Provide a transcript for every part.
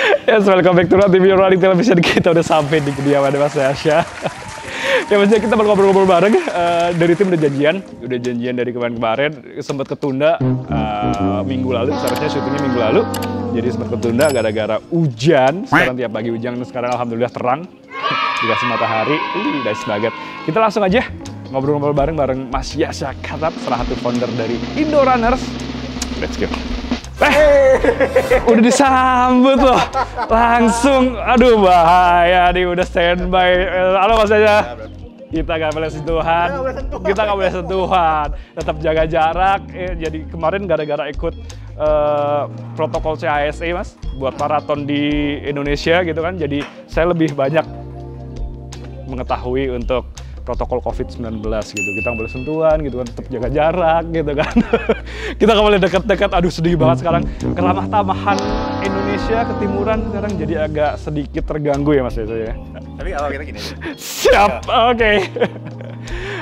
Yes, welcome back to TV Running Television. Kita udah sampai di kediaman Mas Yasha. Ya maksudnya kita baru ngobrol-ngobrol bareng. Dari tim udah janjian dari kemarin sempat ketunda minggu lalu. Seharusnya syutingnya minggu lalu, jadi sempat ketunda gara-gara hujan. Sekarang tiap pagi hujan, sekarang alhamdulillah terang, dikasih matahari. Nice banget. Kita langsung aja ngobrol-ngobrol bareng Mas Yasha Khattab, salah satu founder dari Indo Runners. Let's go. Udah disambut loh, langsung. Aduh bahaya nih, udah standby. Halo Mas Yasha. Kita nggak boleh sentuhan, tetap jaga jarak. Jadi kemarin gara-gara ikut protokol CHSE Mas, buat maraton di Indonesia gitu kan. Jadi saya lebih banyak mengetahui untuk protokol COVID-19 gitu. Kita nggak boleh sentuhan gitu kan, tetap jaga jarak gitu kan. Kita nggak boleh dekat-dekat. Aduh sedih banget sekarang. Keramah tamahan Indonesia ketimuran sekarang jadi agak sedikit terganggu ya Mas ya. Tapi kalau kita gini. Siap, oke.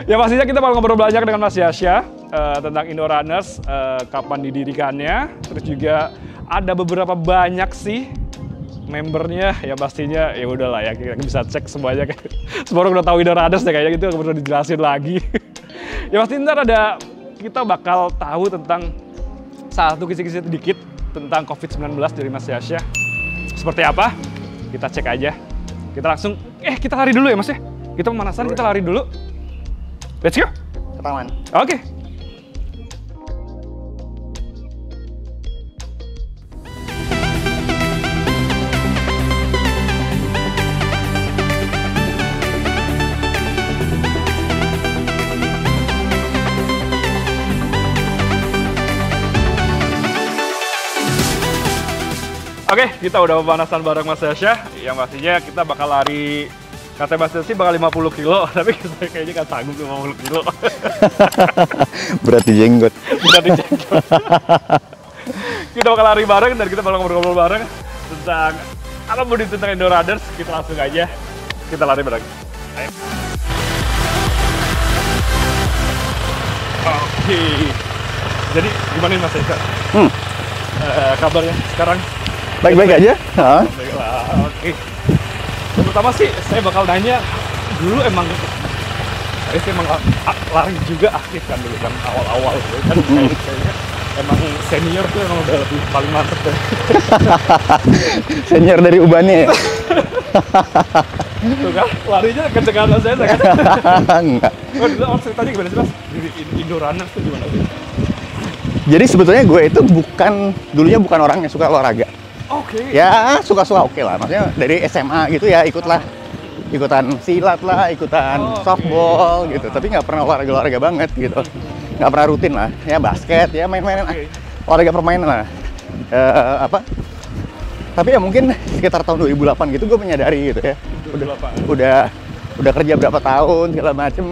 Ya pastinya kita bakal ngobrol banyak dengan Mas Yasha tentang Indo Runners, kapan didirikannya, terus juga ada beberapa banyak sih membernya, ya pastinya ya udahlah ya kita bisa cek semuanya. Semua orang udah tahu Indo Runners deh kayaknya, gitu nggak perlu dijelasin lagi. Ya pasti ntar kita bakal tahu tentang satu kisi-kisi sedikit tentang COVID-19 dari Mas Yasha. Seperti apa? Kita cek aja. Kita langsung, kita lari dulu ya Mas ya? Kita pemanasan, kita lari dulu. Let's go! Ke taman. Oke. Oke, kita udah pemanasan bareng Mas Yasha. Yang pastinya kita bakal lari, kata Mas Yasha bakal 50 kilo, tapi kayaknya nggak sanggup 50 kilo. Berat di jenggot. Kita bakal lari bareng dan kita bakal ngobrol-ngobrol bareng tentang apapun itu tentang Indo Runners. Kita langsung aja, kita lari bareng. Ayo. Oke. Jadi gimana nih Mas Yasha? Kabarnya sekarang? Baik-baik aja. Baiklah, oke. Yang pertama sih saya bakal nanya, dulu emang lari juga aktif kan dulu kan awal-awal kan. Kayaknya emang senior tuh emang udah lebih paling mantep deh. Senior dari ubannya ya? Tuh kan, larinya kenceng saya kan? Enggak. Oh, dulu ceritanya gimana sih Mas? Di Indo Runners tuh gimana sih? Jadi sebetulnya gue itu dulunya bukan orang yang suka olahraga. Oke. Ya suka-suka oke lah, maksudnya dari SMA gitu ya ikutan silat lah, ikutan softball gitu, tapi nggak pernah olahraga banget gitu, nggak pernah rutin lah, ya basket ya main-main olahraga permainan lah. Tapi ya mungkin sekitar tahun 2008 gitu gue menyadari gitu ya, udah kerja berapa tahun segala macem,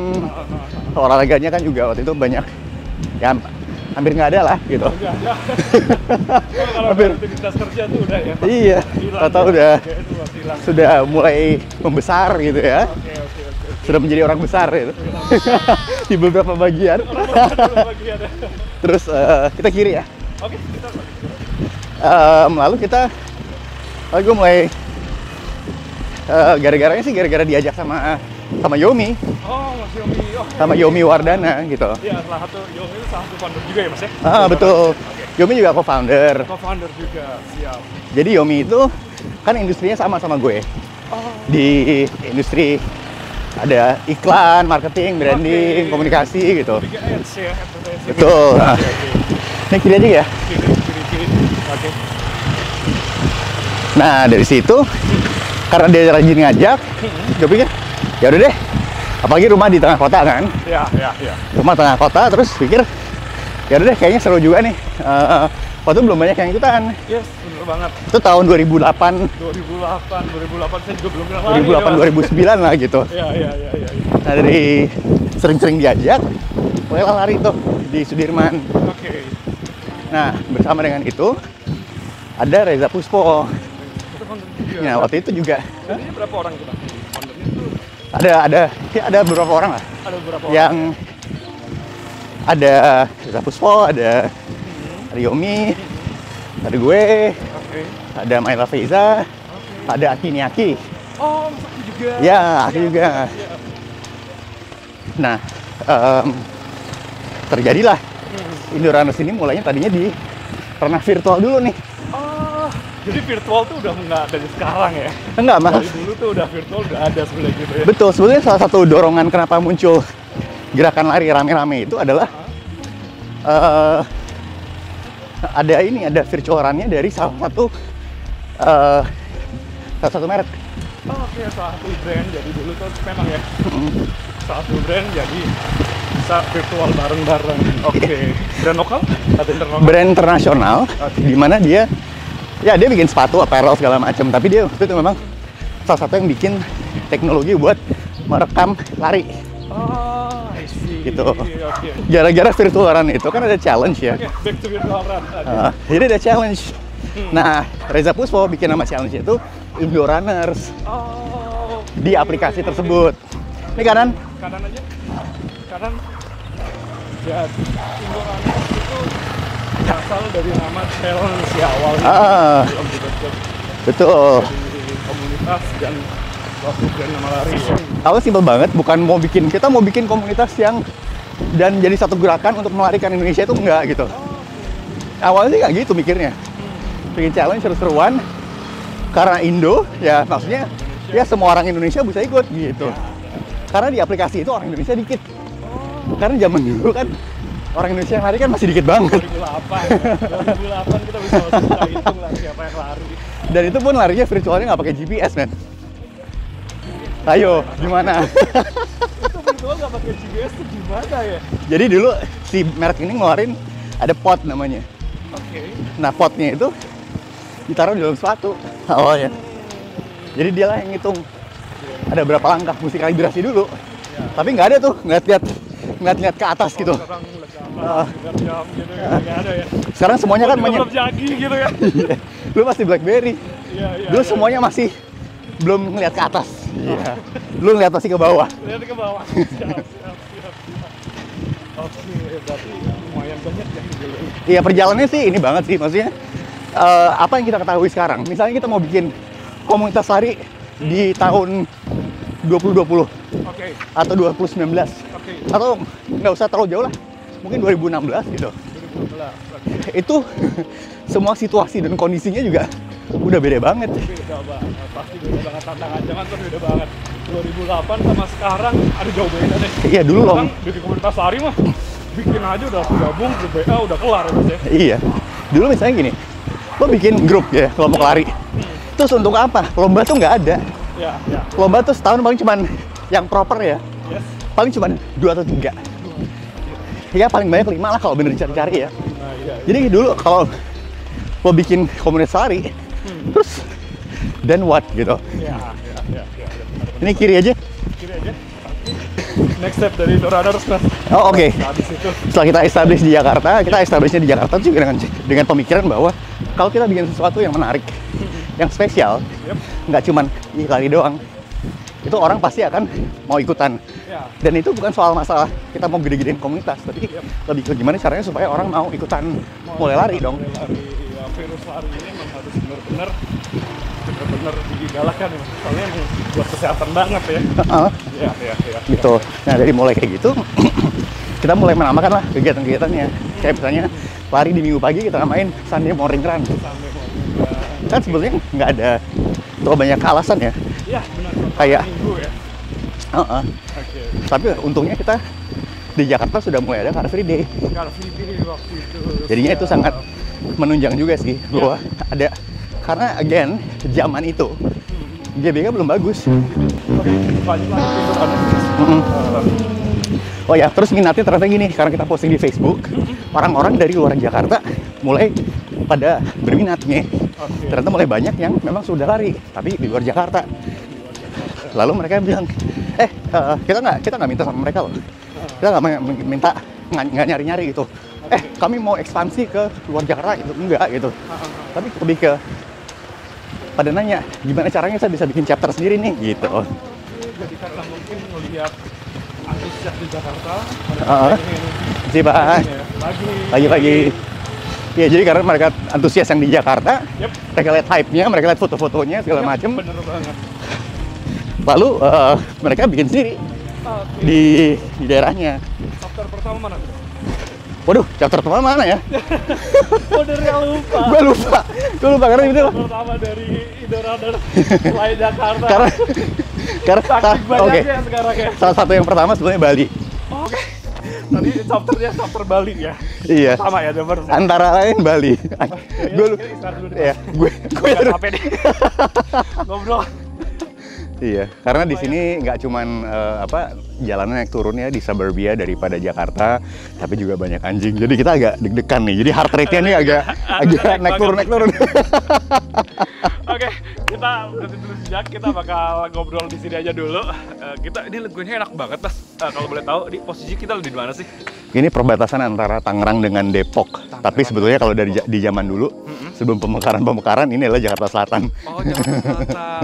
olahraganya kan juga waktu itu banyak ya, hampir nggak ada lah gitu. Kalau aktivitas kerja tuh udah ya. Iya, atau sudah mulai membesar gitu ya. Oke. Sudah menjadi orang besar gitu. Di beberapa bagian. Terus kita kiri ya. Oke, kita lalu gue mulai gara-gara diajak sama Yomi. Oh, Mas Yomi. Sama Yomi Wardana gitu. Iya, Yomi itu salah satu founder juga ya Mas ya? Betul. Yomi juga co-founder. Co-founder juga, siap. Jadi Yomi itu kan industrinya sama gue. Di industri ada iklan, marketing, branding, komunikasi gitu. Ads ya, advertising. Betul. Nah, ini kiri aja ya. Kiri. Oke. Nah dari situ karena dia rajin ngajak, gue pikir ya udah deh. Apalagi rumah di tengah kota kan. Iya. Rumah tengah kota, terus pikir ya udah deh kayaknya seru juga nih. Waktu itu belum banyak yang ikutan. Yes, bener banget. Itu tahun 2008 saya juga belum pernah lari. 2009 lah gitu. Iya. Nah dari sering-sering diajak, mulailah lari tuh di Sudirman. Oke. Nah bersama dengan itu ada Reza Puspo. Itu founder juga. Nah waktu itu juga. Ini berapa orang kita? Foundernya itu Ada beberapa orang lah. ada beberapa yang ada Reza Puspo, ada Yomi, ada gue. Oke. ada Maila Feiza, ada Aki Niaki. Oh, Aki juga. Ya, Aki juga. Nah, terjadilah Indorunners ini mulainya tadinya di ranah virtual dulu nih. Oh, jadi virtual tuh udah nggak dari sekarang ya? Enggak, Mas. Dari dulu tuh udah virtual udah ada sebenarnya gitu ya? Betul, sebenarnya salah satu dorongan kenapa muncul gerakan lari rame-rame itu adalah ada virtual run-nya dari salah satu merek. Oh, oke, salah satu brand. Jadi dulu tuh memang ya, salah satu brand jadi bisa virtual bareng-bareng. Oke. Brand lokal atau internasional? Brand internasional, di mana dia bikin sepatu, apparel segala macam. Tapi dia waktu itu memang salah satu yang bikin teknologi buat merekam lari. Oh, I see. Gitu. Oke. Gara-gara virtual run itu kan ada challenge ya. Oke, back to virtual run. Jadi ada challenge. Nah, Reza Puspo bikin nama challenge itu Indorunners Oh. di aplikasi tersebut. Ini kanan. Kanan aja. Kanan. Jadi Indorunners itu berasal dari nama challenge ya awalnya. Belum dibentuk Betul. di komunitas dan suatu brand nama lari ya. Awalnya simpel banget, kita mau bikin komunitas yang dan jadi satu gerakan untuk melarikan Indonesia itu enggak gitu. Awalnya sih nggak gitu mikirnya. Bikin challenge seru-seruan karena Indo, ya maksudnya ya semua orang Indonesia bisa ikut gitu. Karena di aplikasi itu orang Indonesia dikit. Karena zaman dulu kan orang Indonesia yang lari kan masih dikit banget. 2008 kita bisa hitung lah siapa yang lari. Dan itu pun larinya virtualnya nggak pakai GPS, men. Ayo, gimana? Itu virtual nggak pakai GPS tuh gimana ya? Jadi dulu si merek ini ngeluarin ada pot namanya. Oke. Nah, potnya itu ditaruh di dalam sepatu awalnya. Jadi dialah yang ngitung ada berapa langkah mesti kalibrasi dulu. Tapi nggak ada tuh, ngeliat ke atas gitu. Sekarang lihat jam gitu ya, nggak ada ya. Sekarang semuanya kan belum jagi gitu ya. Lu masih BlackBerry. Iya. Dulu semuanya masih belum ngeliat ke atas. Iya. Lu ngeliat masih ke bawah. Lihat ke bawah. Siap. Oke, berarti lumayan banyak ya dulu. Iya, perjalanannya sih ini banget sih, maksudnya apa yang kita ketahui sekarang. Misalnya kita mau bikin komunitas lari di tahun 2020 atau 2019 atau nggak usah terlalu jauh lah, mungkin 2016 gitu. 2016. Itu semua situasi dan kondisinya juga udah beda banget. Beda banget, pasti beda banget, tantangan zaman tuh beda banget. 2008 sama sekarang ada jauh beda deh. Iya, dulu loh. Bikin komunitas lari mah bikin aja udah gabung ke BA udah kelar ya, Mas ya. Iya. Dulu misalnya gini, lo bikin grup ya, kelompok lari. Terus untuk apa? Lomba tuh nggak ada. Ya. Lomba tuh setahun paling cuman yang proper ya. Yes. Paling cuman 2 atau 3. Ya paling banyak 5 lah kalau bener dicari-cari ya. Nah, iya. Jadi dulu kalau lo bikin komunitas lari, terus then what gitu. Ya. Ini kiri aja. Kiri aja. Next step dari Indorunners, Mas. Oh, oke. Habis itu Setelah kita establish di Jakarta, kita establishnya di Jakarta juga dengan pemikiran bahwa kalau kita bikin sesuatu yang menarik, yang spesial, nggak cuman lari doang, itu orang pasti akan mau ikutan. ya. Dan itu bukan soal masalah kita mau gede-gedein komunitas, tapi lebih ke gimana caranya supaya orang mau ikutan mulai lari dong. Mulai lari, ya, virus lari ini memang harus benar-benar digalakkan ya. Soalnya ini buat kesehatan banget ya. Iya. Gitu. Nah, dari mulai kayak gitu, kita mulai menambahkan lah kegiatan-kegiatannya. Kayak misalnya lari di minggu pagi kita namain Sunday Morning Run. Kan sebetulnya nggak ada terlalu banyak alasan ya. Iya, benar. Kayak minggu ya. Oke. Tapi untungnya kita di Jakarta sudah mulai ada Car Free Day. Car Free Day waktu itu. Jadinya itu sangat menunjang juga sih bahwa ada, karena again zaman itu GBK belum bagus. Oh ya, terus minatnya ternyata gini, karena kita posting di Facebook, orang-orang dari luar Jakarta mulai pada berminatnya. Ternyata mulai banyak yang memang sudah lari, tapi di luar Jakarta. Lalu mereka bilang, kita nggak minta sama mereka loh, kita nggak minta, nggak nyari-nyari gitu. Kami mau ekspansi ke luar Jakarta gitu, enggak gitu. Tapi lebih ke pada nanya, gimana caranya saya bisa bikin chapter sendiri nih gitu. Jadi karena mungkin melihat antusias di Jakarta, Sih, Pak. pagi. Ya, jadi karena mereka antusias yang di Jakarta, Yep. mereka lihat hype-nya, mereka lihat foto-fotonya segala macem. Bener banget. Lalu mereka bikin sendiri Oke. di daerahnya. Chapter pertama mana? Waduh, chapter pertama mana ya? Oh, dari yang lupa. Gue lupa karena itu. Pertama dari Indorunner selain Jakarta. karena Saking oke. banyaknya sekarang ya. Salah satu yang pertama sebenarnya Bali. Oke. Tadi chapternya chapter Bali ya. Iya. Sama ya, Dever. Antara lain Bali. Gue ya, gue Gak capek deh. Ngobrol. Iya, karena di sini nggak cuman jalanan naik turun ya di suburbia daripada Jakarta, tapi juga banyak anjing. Jadi kita agak deg-degan nih. Jadi heart rate-nya nih agak naik turun. Oke, kita berhenti dulu sejak. Kita bakal ngobrol di sini aja dulu. Ini lagunya enak banget, Mas. Kalau boleh tahu, di posisi kita di mana sih? Ini perbatasan antara Tangerang dengan Depok. Tapi sebetulnya kalau di zaman dulu, sebelum pemekaran ini adalah Jakarta Selatan. Oh, Jakarta Selatan.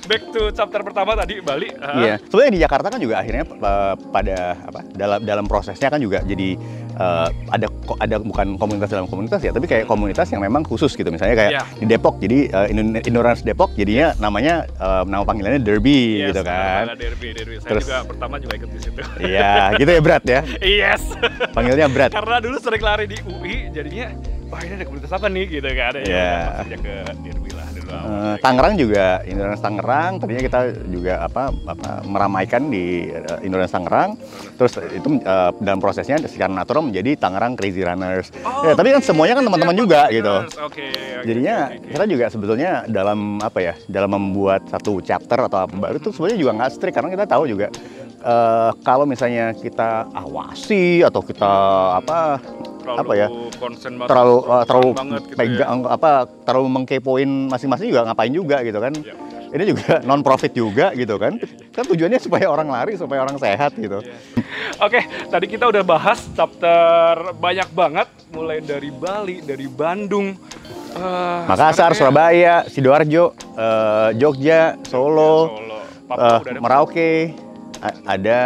Back to chapter pertama tadi, Bali. Iya, sebenarnya di Jakarta kan juga akhirnya dalam prosesnya kan juga jadi ada bukan komunitas dalam komunitas ya, tapi kayak komunitas yang memang khusus gitu. Misalnya kayak di Depok, jadi Indorunners Depok jadinya namanya nama panggilannya Derby gitu kan. Derby. Saya Terus, juga pertama juga ikut di situ. Iya, gitu ya berat ya. Yes. Panggilnya berat. Karena dulu sering lari di UI, jadinya wah ini ada komunitas apa nih gitu kan. Iya. Ya ke Derby lah dulu. Tangerang juga, Indorunner Tangerang. Tadinya kita juga meramaikan di Indorunner Tangerang. Terus itu dalam prosesnya secara natural menjadi Tangerang Crazy Runners. Ya, tapi kan semuanya kan teman-teman juga gitu. Jadinya kita juga sebetulnya dalam dalam membuat satu chapter atau apa baru itu sebenarnya juga nggak strict, karena kita tahu juga kalau misalnya kita awasi atau kita terlalu pegang terlalu mengkepoin masing-masing juga ngapain juga gitu kan. Ini juga non profit juga gitu kan. Kan tujuannya supaya orang lari, supaya orang sehat gitu. Oke, tadi kita udah bahas chapter banyak banget, mulai dari Bali, dari Bandung, Makassar, Surabaya, Sidoarjo, Jogja, Solo, Merauke, ada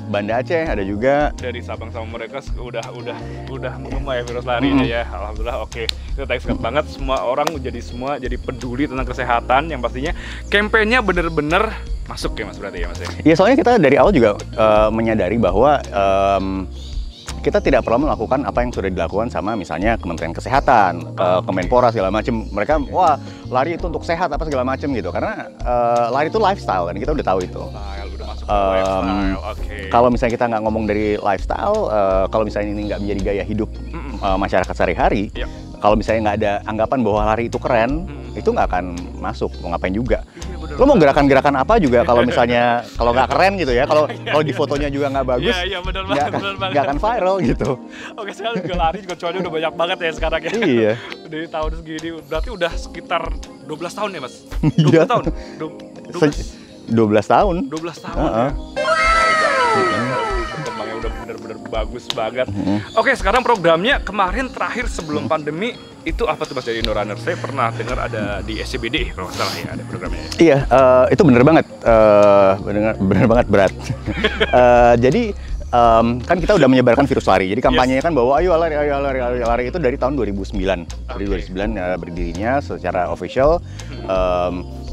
Banda Aceh, ada juga. Dari Sabang sama mereka udah mengemai virus larinya ya. Alhamdulillah. Oke, itu thanks banget. Semua orang jadi peduli tentang kesehatan, yang pastinya kampanye bener-bener masuk ya Mas, berarti ya Mas ya? Iya, soalnya kita dari awal juga menyadari bahwa kita tidak perlu melakukan apa yang sudah dilakukan sama misalnya Kementerian Kesehatan, Kemenpora segala macam. Mereka wah lari itu untuk sehat apa segala macam gitu. Karena lari itu lifestyle kan, kita udah tahu itu. Kalau misalnya kita nggak ngomong dari lifestyle, kalau misalnya ini nggak menjadi gaya hidup masyarakat sehari-hari, kalau misalnya nggak ada anggapan bahwa lari itu keren, itu nggak akan masuk. Mau ngapain juga? Lo mau gerakan-gerakan apa juga kalau misalnya kalau nggak keren gitu ya, kalau di fotonya juga nggak bagus, nggak akan viral gitu. Oke, sekarang juga lari juga cuaca udah banyak banget ya sekarang ya. Iya. Dari tahun segini berarti udah sekitar 12 tahun ya Mas? 12 Iya. tahun? 12 tahun. 12 tahun ya? Perkembangannya udah bener-bener bagus banget. Oke, sekarang programnya kemarin terakhir sebelum pandemi itu apa tuh Mas dari Indorunner? Saya pernah dengar ada di SCBD kalau nggak salah ya, ada programnya ya. Iya, itu bener banget. Bener banget berat. Jadi kan kita udah menyebarkan virus lari. Jadi kampanyenya kan bahwa ayo lari itu dari tahun 2009. Dari 2009 berdirinya secara official.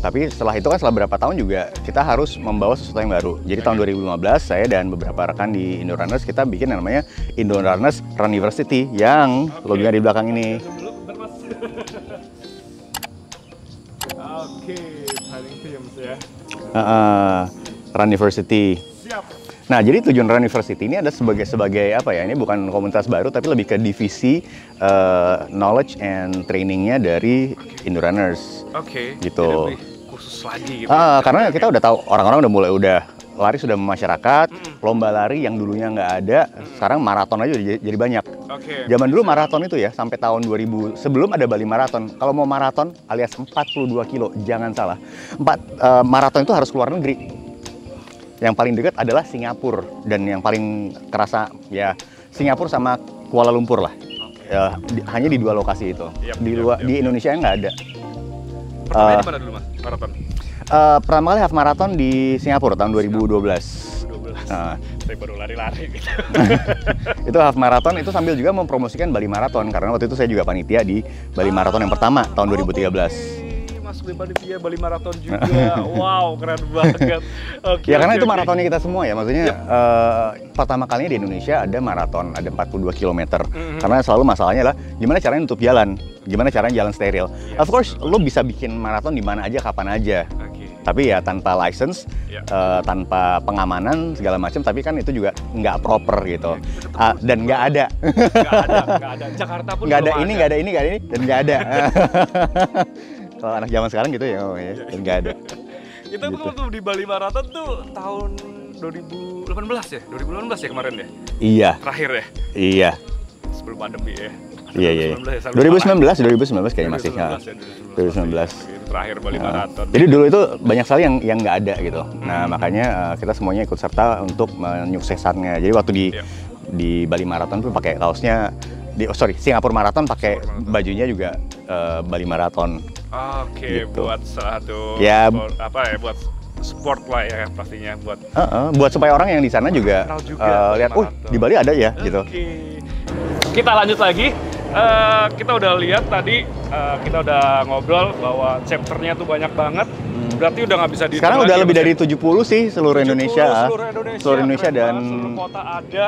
Tapi setelah itu kan setelah beberapa tahun juga kita harus membawa sesuatu yang baru. Jadi tahun 2015 saya dan beberapa rekan di Indorunners kita bikin yang namanya Indorunners Runniversity yang logonya di belakang ini. Oke, paling itu ya Mas ya. Runniversity. Siap. Nah, jadi tujuan Runniversity ini ada sebagai apa ya? Ini bukan komunitas baru, tapi lebih ke divisi knowledge and trainingnya dari Indorunners. Oke. Gitu. Jadi lebih khusus lagi gitu. Karena kita udah tahu orang-orang udah lari sudah masyarakat, lomba lari yang dulunya nggak ada, sekarang maraton aja jadi banyak. Oke. Zaman dulu maraton itu ya sampai tahun 2000 sebelum ada Bali Marathon. Kalau mau maraton alias 42 kilo, jangan salah. Maraton itu harus keluar negeri. Yang paling dekat adalah Singapura, dan yang paling kerasa ya Singapura sama Kuala Lumpur lah. Hanya di dua lokasi itu. Di Indonesia nggak ada. Pertamanya di mana dulu Mas maraton? Pertama kali half marathon di Singapura tahun 2012. Saya baru lari-lari gitu. Itu half marathon itu sambil juga mempromosikan Bali Marathon karena waktu itu saya juga panitia di Bali Marathon yang pertama tahun 2013. Masuk di panitia Bali Marathon juga. Wow, keren banget. Ya karena itu maratonnya kita semua ya, maksudnya pertama kalinya di Indonesia ada maraton, ada 42 km. Karena selalu masalahnya adalah gimana caranya nutup jalan, gimana caranya jalan steril. Of course, lo bisa bikin maraton di mana aja, kapan aja. Tapi ya tanpa license, tanpa pengamanan segala macam, tapi kan itu juga nggak proper gitu. Dan nggak ada. Nggak ada. Jakarta pun nggak ada ini, nggak ada ini, nggak ada ini, dan nggak ada. Kalau anak zaman sekarang gitu ya, dan nggak ada. Itu gitu. Waktu di Bali Marathon tuh tahun 2018 ya? 2018 ya kemarin ya? Iya. Terakhir ya? Iya. Sebelum pandemi ya? Iya. 2019 kayaknya masih. 2019. Terakhir Bali Marathon. Jadi dulu itu banyak sekali yang nggak ada gitu. Nah makanya kita semuanya ikut serta untuk menyukseskannya. Jadi waktu di Bali Marathon tuh pakai kaosnya, Singapura Marathon pakai bajunya juga Bali Marathon. Oke, gitu. Buat satu buat sport lah ya pastinya buat supaya orang yang di sana juga lihat, di Bali ada ya gitu. Kita lanjut lagi. Kita udah lihat tadi, kita udah ngobrol bahwa chapternya tuh banyak banget. Berarti udah nggak bisa dihitung. Sekarang udah lebih dari 70 sih seluruh 70, Indonesia. Seluruh Indonesia dan seluruh kota ada.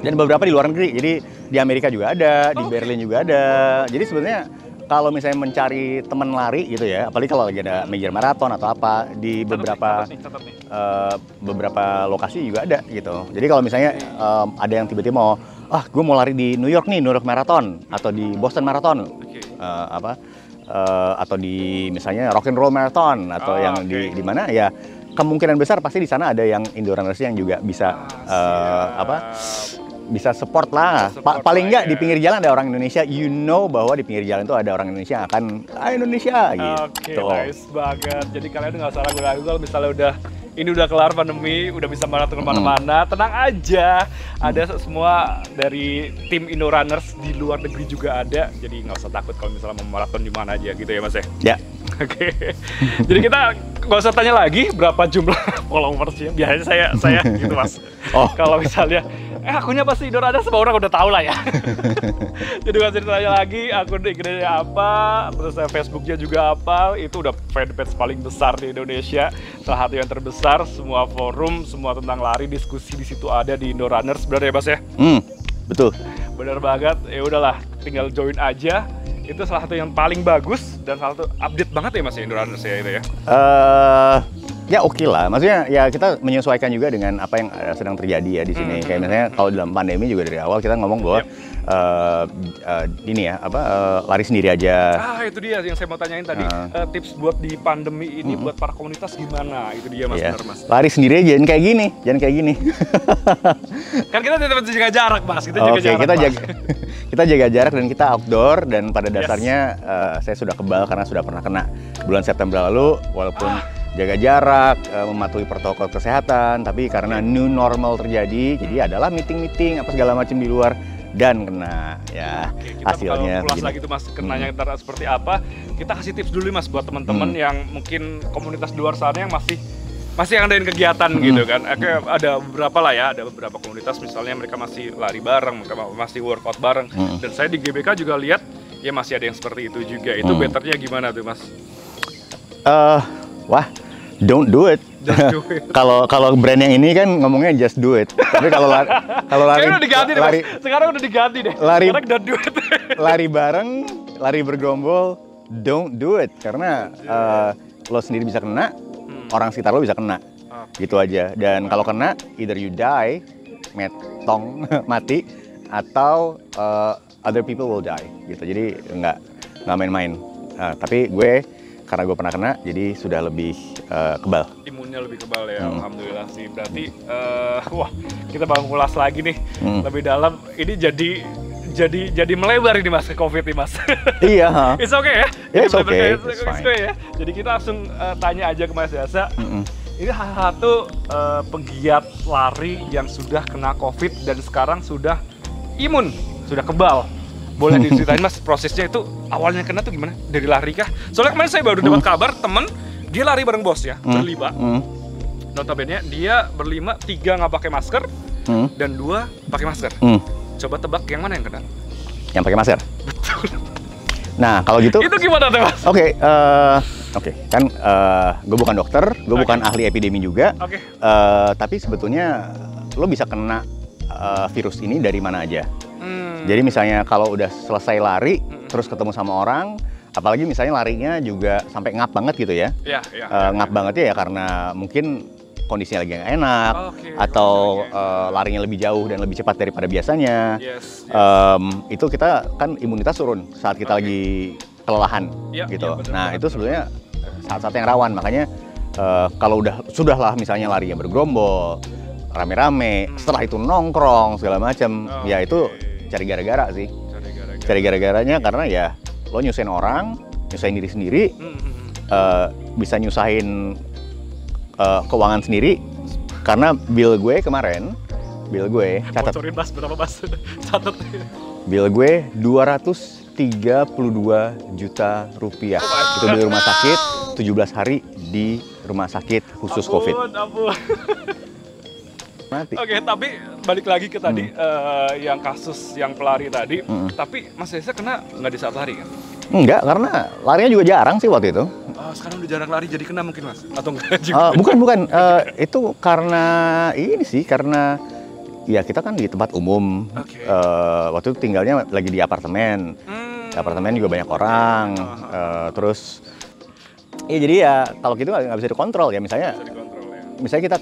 Dan beberapa di luar negeri. Jadi di Amerika juga ada, di Berlin juga ada. Jadi sebenarnya kalau misalnya mencari teman lari gitu ya, apalagi kalau lagi ada major marathon atau apa, di beberapa lokasi juga ada gitu. Jadi kalau misalnya ada yang tiba-tiba mau, gue mau lari di New York nih, New York Marathon, atau di Boston Marathon, atau di misalnya Rock and Roll Marathon, atau yang di mana ya, kemungkinan besar pasti di sana ada yang indoor runners yang juga bisa bisa support lah. Paling nggak di pinggir jalan ada orang Indonesia, bahwa di pinggir jalan itu ada orang Indonesia yang akan Indonesia gitu. Oke, nice banget. Jadi kalian nggak usah ragu-ragu kalau misalnya udah kelar pandemi, udah bisa maraton kemana-mana, tenang aja. Ada semua dari tim Indo Runners di luar negeri juga ada. Jadi nggak usah takut kalau misalnya mau maraton di mana aja gitu ya Mas ya? Ya. Oke. Jadi kita nggak usah tanya lagi berapa jumlah followersnya. Biasanya saya gitu Mas. Kalau misalnya akunnya pasti Indo Runners, semua orang udah tahu lah ya. Jadi nggak usah ditanya lagi akun IG-nya apa, terus Facebooknya juga apa. Itu udah fanpage paling besar di Indonesia, salah satu yang terbesar. Semua forum, semua tentang lari, diskusi di situ ada di Indo Runners, benar ya Mas ya? Betul. Benar banget. Ya udahlah, tinggal join aja. Itu salah satu yang paling bagus dan salah satu update banget ya Mas Indo Runners ya itu ya. Ya oke lah, maksudnya ya kita menyesuaikan juga dengan apa yang sedang terjadi ya di sini. Kayak misalnya kalau dalam pandemi juga dari awal kita ngomong bahwa lari sendiri aja. Itu dia yang saya mau tanyain tadi. Tips buat di pandemi ini buat para komunitas gimana? Itu dia Mas, benar Mas. Lari sendiri aja, jangan kayak gini. Kan kita tetap jaga jarak Mas, kita jaga jarak dan kita outdoor, dan pada dasarnya saya sudah kebal karena sudah pernah kena bulan September lalu, walaupun jaga jarak, mematuhi protokol kesehatan, tapi karena new normal terjadi, jadi adalah meeting apa segala macam di luar dan kena ya. Kita hasilnya ulas lagi tuh Mas, kenanya ntar seperti apa. Kita kasih tips dulu Mas buat teman-teman yang mungkin komunitas di luar sana yang masih ngadain kegiatan gitu kan. Ada beberapa lah ya, ada beberapa komunitas misalnya mereka masih lari bareng, mereka masih workout bareng. Dan saya di GBK juga lihat ya masih ada yang seperti itu juga. Itu betternya gimana tuh Mas? Don't do it. Kalau brand yang ini kan ngomongnya just do it. Tapi kalau lari udah diganti deh, Mas. Sekarang udah diganti deh. Sekarang don't do it. Lari bareng, lari bergerombol, don't do it karena lo sendiri bisa kena, orang sekitar lo bisa kena. Gitu aja. Dan kalau kena, either you die, mati, atau other people will die. Gitu. Jadi nggak main-main. Tapi karena gue pernah kena, jadi sudah lebih kebal. Imunnya lebih kebal ya, alhamdulillah sih. Berarti, kita bakal ngulas lagi nih lebih dalam. Ini jadi melebar ini Mas ke COVID nih Mas. Iya. It's okay ya? It's okay. It's okay ya. Jadi kita langsung tanya aja ke Mas Yasa. Ini salah satu penggiat lari yang sudah kena COVID dan sekarang sudah imun, sudah kebal. Boleh diceritain Mas, prosesnya itu awalnya kena tuh gimana? Dari lari kah? Soalnya kemarin saya baru dapat kabar temen, dia lari bareng bos ya, berlima. notabene dia berlima, 3 nggak pakai masker dan 2 pakai masker. Coba tebak yang mana yang kena? Yang pakai masker. Betul. Nah, kalau gitu. Itu gimana tuh, Mas? Oke, kan gue bukan dokter, gue bukan ahli epidemi juga. Tapi sebetulnya lo bisa kena virus ini dari mana aja. Jadi misalnya kalau udah selesai lari, terus ketemu sama orang, apalagi misalnya larinya juga sampai ngap banget gitu ya. Ngap banget ya karena mungkin kondisinya lagi nggak enak, atau larinya lebih jauh dan lebih cepat daripada biasanya. Itu kita kan imunitas turun saat kita lagi kelelahan gitu. Nah itu sebenarnya saat-saat yang rawan, makanya kalau sudahlah misalnya larinya bergerombol, rame-rame, setelah itu nongkrong segala macam, ya itu cari gara-gara sih. Cari gara-garanya karena ya lo nyusahin orang, nyusahin diri sendiri, bisa nyusahin keuangan sendiri. Karena bill gue kemarin, catat. Bocorin, Mas, berapa, Mas? Catat. Bill gue 232 juta rupiah. Itu di rumah sakit, 17 hari di rumah sakit khusus COVID. Ampun. Oke, tapi balik lagi ke tadi yang kasus yang pelari tadi. Tapi Mas Reza kena nggak di saat lari kan? Enggak, karena larinya juga jarang sih waktu itu. Sekarang udah jarang lari jadi kena mungkin, Mas? Atau enggak juga? Bukan. Itu karena ini sih, karena ya kita kan di tempat umum. Waktu itu tinggalnya lagi di apartemen. Di apartemen juga banyak orang. Terus, ya jadi ya kalau gitu nggak bisa dikontrol ya. Misalnya kita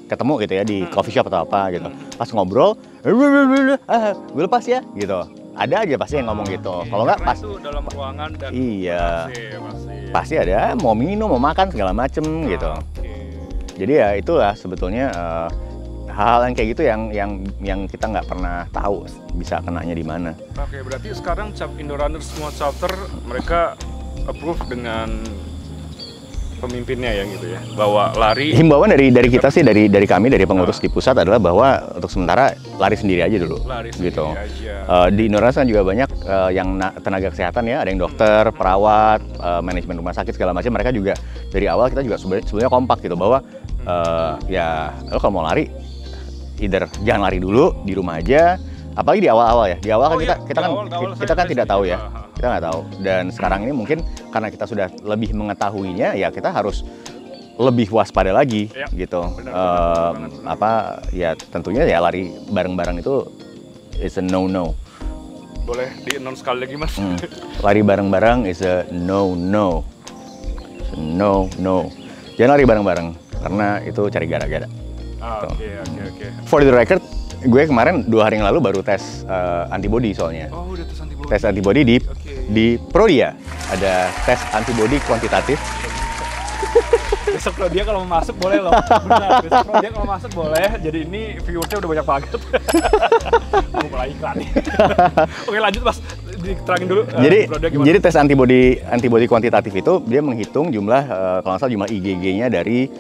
ketemu gitu ya di coffee shop atau apa gitu. Pas ngobrol, gue lepas ya gitu. Ada aja pasti yang ngomong gitu. Kalau nggak pas itu dalam ruangan dan pasti ada mau minum, mau makan segala macem gitu. Jadi ya itulah sebetulnya hal-hal yang kayak gitu yang kita nggak pernah tahu bisa kenanya di mana. Oke, berarti sekarang Indorunners semua chapter mereka approve dengan pemimpinnya ya gitu ya, bahwa lari. Himbauan dari kita sih, dari kami, dari pengurus di pusat adalah bahwa untuk sementara lari sendiri aja dulu. Gitu. Di Indonesia kan juga banyak yang tenaga kesehatan ya, ada yang dokter, perawat, manajemen rumah sakit segala macam. Mereka juga dari awal kita juga sebenarnya kompak gitu bahwa ya lo kalau mau lari, either jangan lari dulu di rumah aja. Apalagi di awal-awal ya. Di awal kan kita kan tidak tahu ya. Kita nggak tahu. Dan sekarang ini mungkin karena kita sudah lebih mengetahuinya, ya kita harus lebih waspada lagi gitu. Ya tentunya ya lari bareng-bareng itu is a no-no. Boleh di-announce sekali lagi, Mas? Lari bareng-bareng is a no-no. No. Jangan lari bareng-bareng karena itu cari gara-gara. Oke. For the record, gue kemarin 2 hari yang lalu baru tes antibody soalnya. Udah tes antibody. Tes antibody di Prodia. Ada tes antibody kuantitatif. Besok Prodia kalau mau masuk boleh loh. Benar, besok Prodia kalau masuk boleh. Jadi ini viewersnya udah banyak banget. Mau mulai iklan nih. Oke, lanjut, Mas. Diterangin dulu. Jadi tes antibody kuantitatif itu dia menghitung jumlah kalau nggak salah jumlah IgG-nya dari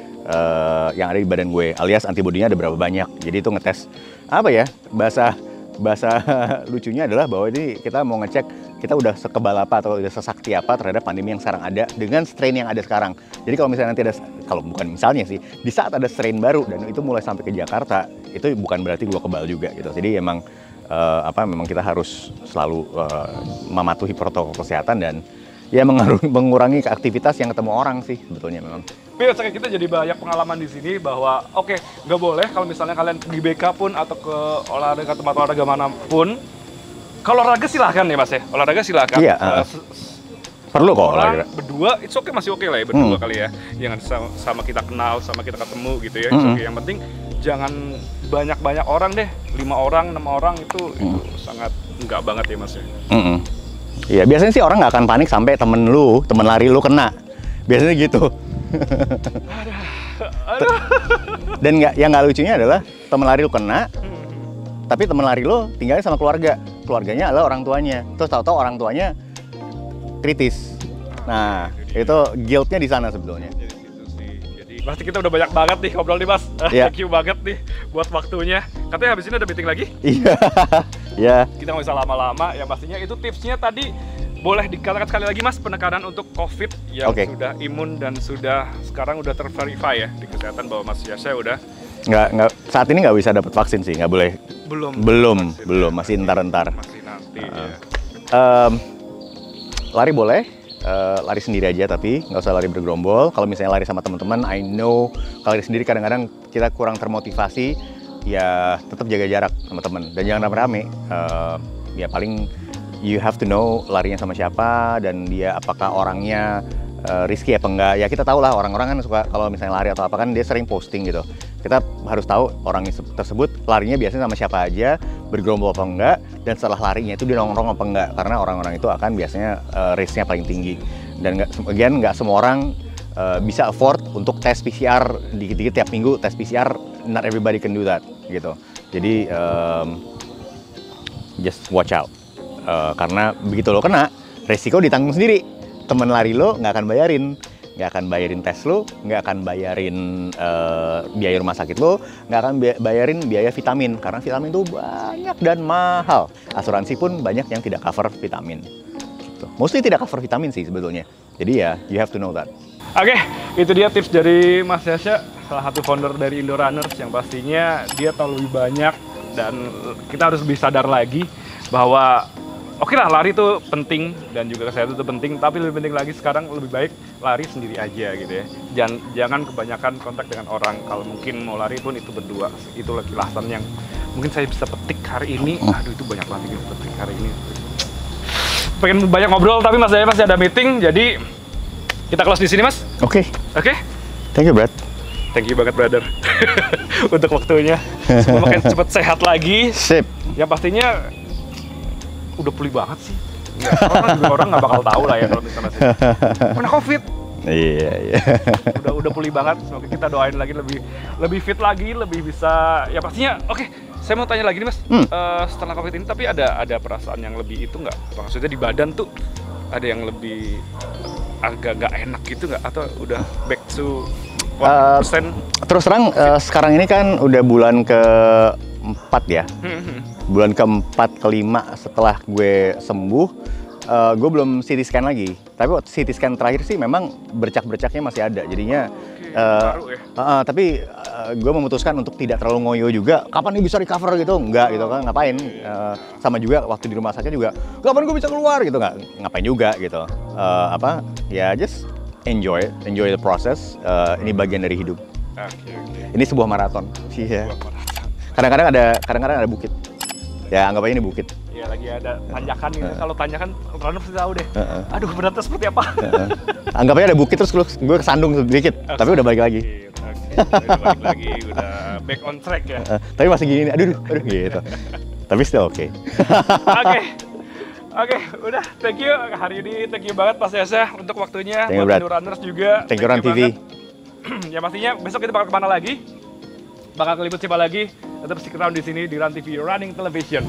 yang ada di badan gue, alias antibodinya ada berapa banyak. Jadi itu ngetes apa ya, bahasa lucunya adalah bahwa ini kita mau ngecek kita udah sekebal apa atau udah sesakti apa terhadap pandemi yang sekarang ada dengan strain yang ada sekarang. Jadi kalau misalnya nanti kalau bukan misalnya sih, di saat ada strain baru dan itu mulai sampai ke Jakarta, itu bukan berarti gua kebal juga gitu. Jadi memang memang kita harus selalu mematuhi protokol kesehatan dan ya mengurangi aktivitas yang ketemu orang sih sebetulnya memang. Tapi kita jadi banyak pengalaman di sini bahwa nggak boleh kalau misalnya kalian pergi BK pun atau ke tempat olahraga manapun. Kalau olahraga silahkan ya, Mas ya. Olahraga silahkan. Iya. Perlu kok olahraga. Berdua, it's okay, masih oke lah ya berdua kali ya. Yang sama kita kenal, sama kita ketemu gitu ya. It's okay. Yang penting jangan banyak-banyak orang deh. 5 orang, 6 orang itu sangat enggak banget ya, Mas ya. Iya, biasanya sih orang nggak akan panik sampai temen lari lu kena. Biasanya gitu. Dan yang nggak lucunya adalah temen lari lu kena, tapi temen lari lu tinggalnya sama keluarganya adalah orang tuanya. Terus tahu-tahu orang tuanya kritis. Nah, itu guilt-nya di sana sebetulnya. Jadi pasti kita udah banyak banget nih ngobrol nih, Mas. Thank you banget nih buat waktunya. Katanya habis ini ada meeting lagi? Iya. Kita nggak bisa lama-lama. Yang pastinya itu tipsnya tadi boleh dikatakan sekali lagi Mas penekanan untuk COVID yang sudah imun dan sudah sekarang udah terverify ya di kesehatan bahwa Mas Yasha udah nggak saat ini nggak bisa dapat vaksin sih, nggak boleh. Belum masih entar-entar. Masih nanti. Lari boleh, lari sendiri aja tapi nggak usah lari bergerombol. Kalau misalnya lari sama teman-teman, I know kalau lari sendiri kadang-kadang kita kurang termotivasi, ya tetap jaga jarak sama teman dan jangan rame-rame. Ya paling you have to know larinya sama siapa dan dia apakah orangnya risky apa enggak. Ya kita tahu lah orang-orang kan suka kalau misalnya lari atau apa kan dia sering posting gitu. Kita harus tahu orang tersebut larinya biasanya sama siapa aja, bergerombol apa enggak, dan setelah larinya itu dia nongkrong apa enggak, karena orang-orang itu akan biasanya risknya paling tinggi. Dan nggak semua orang bisa afford untuk tes PCR dikit-dikit tiap minggu tes PCR. Not everybody can do that gitu. Jadi just watch out. Karena begitu lo kena, resiko ditanggung sendiri. Temen lari lo nggak akan bayarin tes lo, nggak akan bayarin biaya rumah sakit lo, nggak akan bayarin biaya vitamin, karena vitamin itu banyak dan mahal. Asuransi pun banyak yang tidak cover vitamin. Gitu. Mostly tidak cover vitamin sih sebetulnya. Jadi ya, you have to know that. Oke, itu dia tips dari Mas Yasha, salah satu founder dari Indorunners yang pastinya dia tahu lebih banyak dan kita harus lebih sadar lagi bahwa oke lah, lari itu penting dan juga kesehatan itu penting, tapi lebih penting lagi sekarang lebih baik lari sendiri aja gitu ya. Jangan kebanyakan kontak dengan orang. Kalau mungkin mau lari pun itu berdua. Itu kilasan yang mungkin saya bisa petik hari ini. Aduh, itu banyak banget yang petik hari ini. Pengen banyak ngobrol tapi Mas Jaya masih ada meeting, jadi kita close di sini Mas. Oke. Thank you, Brad. Thank you banget, brother. Untuk waktunya. Semoga makin cepet sehat lagi. Sip. Yang pastinya udah pulih banget sih. Orang nggak bakal tahu lah ya kalau misalnya kena COVID. Iya. Udah pulih banget. Semoga kita doain lagi lebih fit lagi, lebih bisa. Ya pastinya. Oke, saya mau tanya lagi nih Mas. Setelah COVID ini, tapi ada perasaan yang lebih itu nggak? Maksudnya di badan tuh ada yang lebih agak nggak enak gitu nggak? Atau udah back to 100%? Terus terang sekarang ini kan udah bulan ke-4 ya. Bulan ke-4, ke-5 setelah gue sembuh, gue belum CT scan lagi. Tapi waktu CT scan terakhir sih memang bercak-bercaknya masih ada. Jadinya, baru ya? tapi gue memutuskan untuk tidak terlalu ngoyo juga. Kapan nih bisa recover gitu? Enggak gitu kan, ngapain? Sama juga waktu di rumah sakit juga, kapan gue bisa keluar gitu? Ngapain juga gitu. Ya just enjoy the process. Ini bagian dari hidup. Ini sebuah maraton. Iya. Kadang-kadang ada bukit. Ya anggap aja ini bukit. Iya, lagi ada tanjakan gitu. Kalau tanjakan runner pasti tahu deh. Aduh, beratnya seperti apa. Anggap aja ada bukit terus gue kesandung sedikit, tapi udah balik lagi. Udah balik lagi, udah back on track ya. Tapi masih gini, aduh gitu. Tapi still oke. Oke, udah. Thank you hari ini. Thank you banget Mas Yasha untuk waktunya. Thank you, buat Indorunners juga. Thank you Run TV. Ya pastinya besok kita bakal kemana lagi? Bakal keliput siapa lagi? Tetap stick around di sini di Run TV Running Television.